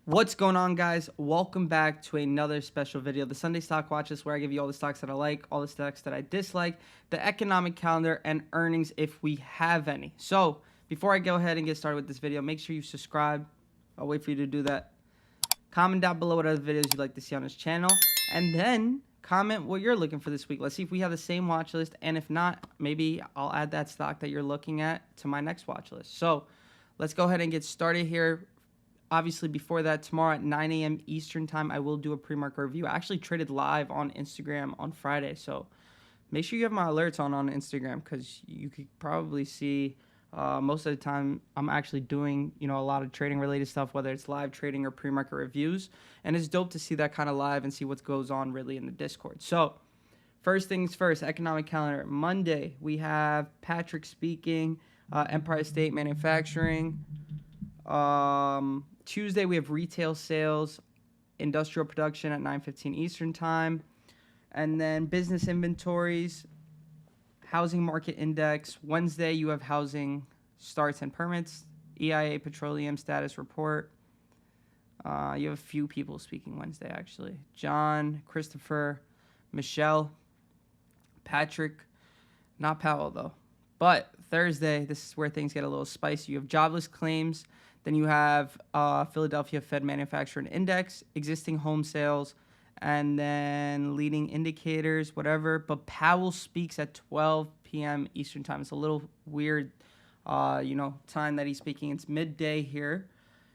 What's going on, guys? Welcome back to another special video, the Sunday Stock Watch List, where I give you all the stocks that I like, all the stocks that I dislike, the economic calendar, and earnings if we have any. So before I go ahead and get started with this video, make sure you subscribe. I'll wait for you to do that. Comment down below what other videos you'd like to see on this channel, and then comment what you're looking for this week. Let's see if we have the same watch list, and if not, maybe I'll add that stock that you're looking at to my next watch list. So let's go ahead and get started here. Obviously, before that, tomorrow at 9 a.m. Eastern time, I will do a pre-market review. I actually traded live on Instagram on Friday, so make sure you have my alerts on Instagram, because you could probably see most of the time I'm actually doing a lot of trading related stuff, whether it's live trading or pre-market reviews, and it's dope to see that kind of live and see what goes on really in the Discord. So first things first, economic calendar. Monday we have Patrick speaking, Empire State Manufacturing. Tuesday, we have retail sales, industrial production at 9:15 Eastern time. And then business inventories, housing market index. Wednesday, you have housing starts and permits, EIA petroleum status report. You have a few people speaking Wednesday, actually. John, Christopher, Michelle, Patrick, not Powell, though. But Thursday, this is where things get a little spicy. You have jobless claims. Then you have Philadelphia Fed Manufacturing Index, existing home sales, and then leading indicators, whatever. But Powell speaks at 12 p.m. Eastern time. It's a little weird, time that he's speaking. It's midday here.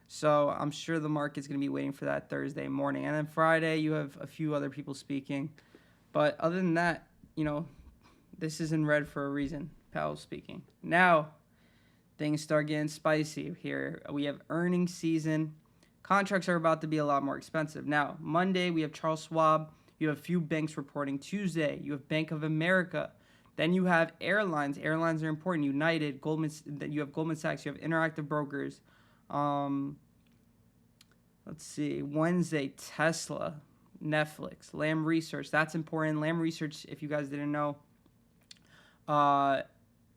So I'm sure the market's going to be waiting for that Thursday morning. And then Friday, you have a few other people speaking. But other than that, this is in red for a reason. Powell speaking. Now, things start getting spicy here. We have earnings season. Contracts are about to be a lot more expensive. Now, Monday, we have Charles Schwab. You have a few banks reporting. Tuesday, you have Bank of America. Then you have airlines. Airlines are important. United, Goldman. You have Goldman Sachs. You have Interactive Brokers. Let's see. Wednesday, Tesla, Netflix, Lam Research. That's important. Lam Research, if you guys didn't know,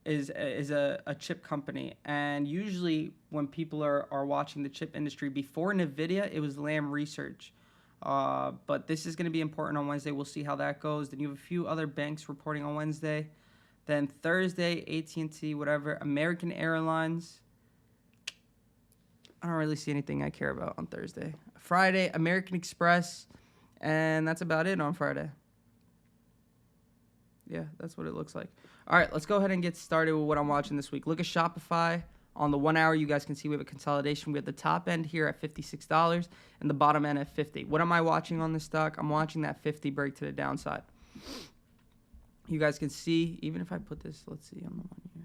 is a chip company, and usually when people are watching the chip industry before NVIDIA, it was Lam Research, but this is going to be important on Wednesday. We'll see how that goes. Then you have a few other banks reporting on Wednesday. Then Thursday, AT&T, whatever, American Airlines. I don't really see anything I care about on Thursday. Friday, American Express, and that's about it on Friday. Yeah, that's what it looks like. All right, let's go ahead and get started with what I'm watching this week. Look at Shopify. On the 1 hour, you guys can see we have a consolidation. We have the top end here at $56 and the bottom end at $50. What am I watching on this stock? I'm watching that 50 break to the downside. You guys can see, even if I put this, let's see, on the one here.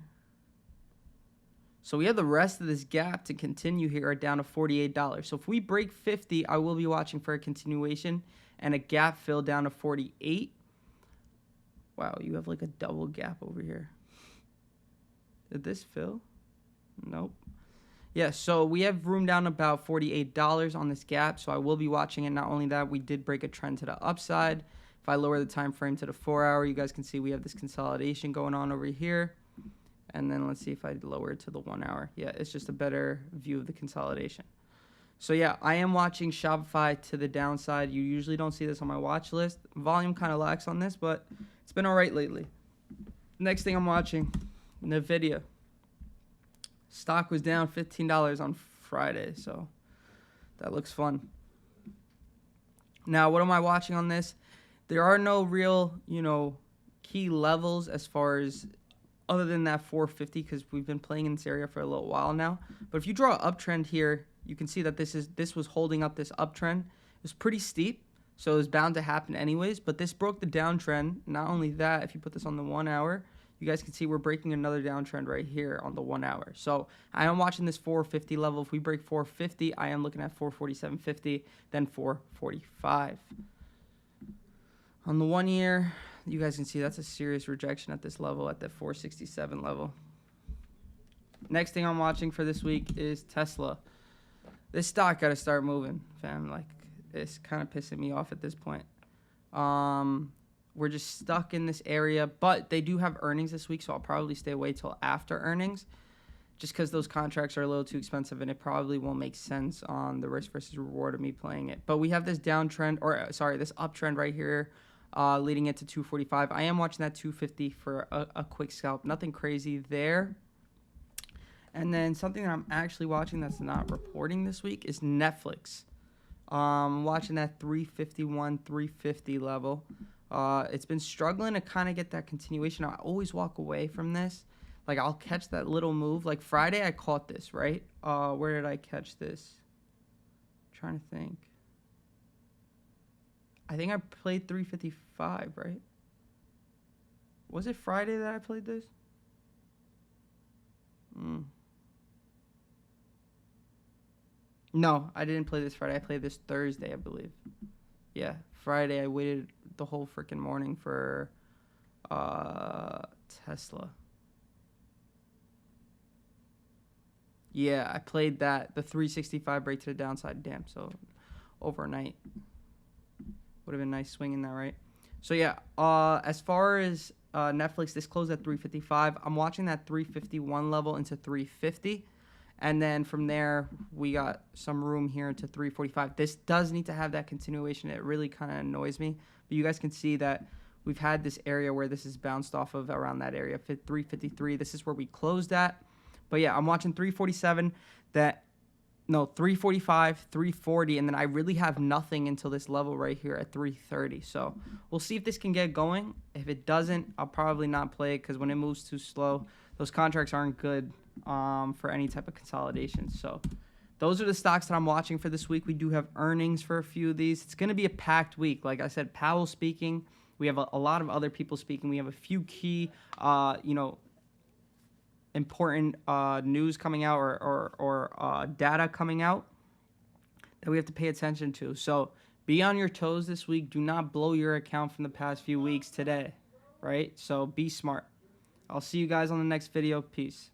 So we have the rest of this gap to continue here down to $48. So if we break 50, I will be watching for a continuation and a gap fill down to 48. Wow, you have like a double gap over here. Did this fill? Nope. Yeah, so we have room down about $48 on this gap, so I will be watching it. Not only that, we did break a trend to the upside. If I lower the time frame to the 4 hour, you guys can see we have this consolidation going on over here. And then let's see if I lower it to the 1 hour. Yeah, it's just a better view of the consolidation. So yeah, I am watching Shopify to the downside. You usually don't see this on my watch list. Volume kind of lacks on this, but it's been all right lately. Next thing I'm watching, NVIDIA. Stock was down $15 on Friday, so that looks fun. Now, what am I watching on this? There are no real, key levels as far as other than that 450, because we've been playing in this area for a little while now. But if you draw an uptrend here, you can see that this was holding up this uptrend. It was pretty steep, so it was bound to happen anyways. But this broke the downtrend. Not only that, if you put this on the 1 hour, you guys can see we're breaking another downtrend right here on the 1 hour. So I am watching this 450 level. If we break 450, I am looking at 447.50, then 445. On the 1 year, you guys can see that's a serious rejection at this level, at the 467 level. Next thing I'm watching for this week is Tesla. This stock got to start moving, fam. Like, it's kind of pissing me off at this point. We're just stuck in this area, but they do have earnings this week, so I'll probably stay away till after earnings. just because those contracts are a little too expensive and it probably won't make sense on the risk versus reward of me playing it. But we have this downtrend, or sorry, this uptrend right here, leading into 245. I am watching that 250 for a quick scalp. Nothing crazy there. And then something that I'm actually watching that's not reporting this week is Netflix. Watching that 351, 350 level. It's been struggling to kind of get that continuation. I always walk away from this. Like, I'll catch that little move. Like, Friday, I caught this, right? Where did I catch this? I'm trying to think. I think I played 355, right? Was it Friday that I played this? No, I didn't play this Friday. I played this Thursday, I believe. Yeah, Friday I waited the whole freaking morning for Tesla. Yeah, I played that, the 365 break to the downside. Damn, so overnight. Would have been nice swinging that, right? So yeah, as far as Netflix, this closed at 355. I'm watching that 351 level into 350. And then from there, we got some room here into 345. This does need to have that continuation. It really kind of annoys me. But you guys can see that we've had this area where this is bounced off of around that area, 353. This is where we closed at. But yeah, I'm watching 347, 345, 340, and then I really have nothing until this level right here at 330. So we'll see if this can get going. If it doesn't, I'll probably not play it because when it moves too slow, those contracts aren't good for any type of consolidation. So those are the stocks that I'm watching for this week. We do have earnings for a few of these. It's going to be a packed week. Like I said, Powell speaking. We have a lot of other people speaking. We have a few key, important news coming out or data coming out that we have to pay attention to. So be on your toes this week. Do not blow your account from the past few weeks today, right? So be smart. I'll see you guys on the next video. Peace.